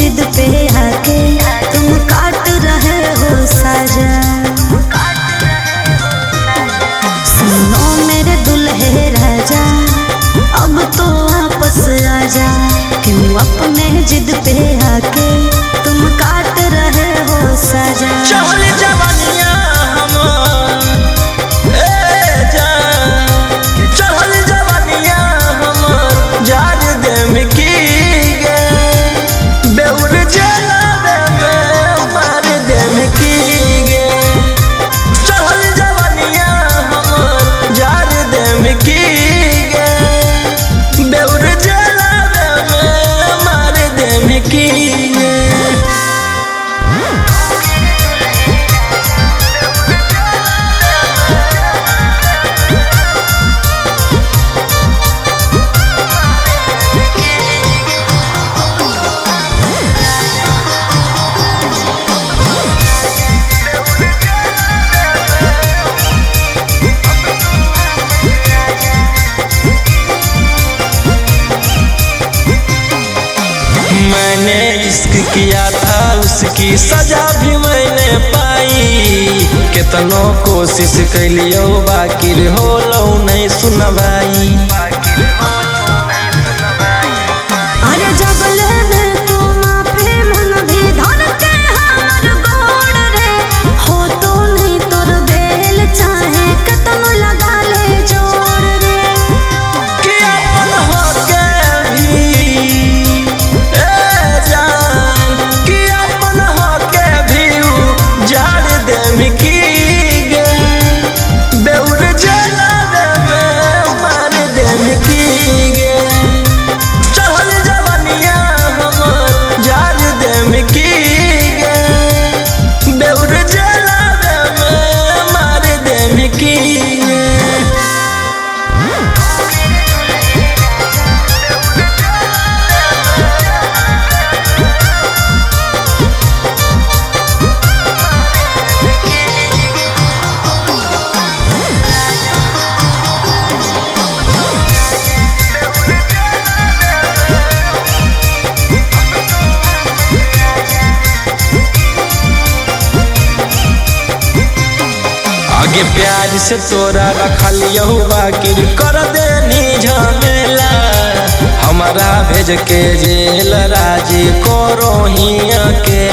जिद पे आके तुम काट रहे हो साजा। सुनो मेरे दुल्हे राजा अब तो वापस आजा, क्यों अपने जिद पे आके तुम काट रहे हो साजा। चढ़ल जवानिया मैंने इश्क किया था उसकी सजा भी मैंने पाई, कितनों कोशिश कैलियो बाकी हो लो नहीं सुनवाई। अरे जब ले तू माफी मन भी धर के हमर गोड़ रे, हो तो नहीं तोर बेल चाहे कतनो लगा ले जोड़ रे। कि अपन होके भी आगे प्यार से तोरा रखलियो बाकी कर देनी झमेला, हमारा भेज के जेल राजी करो ही अकेला।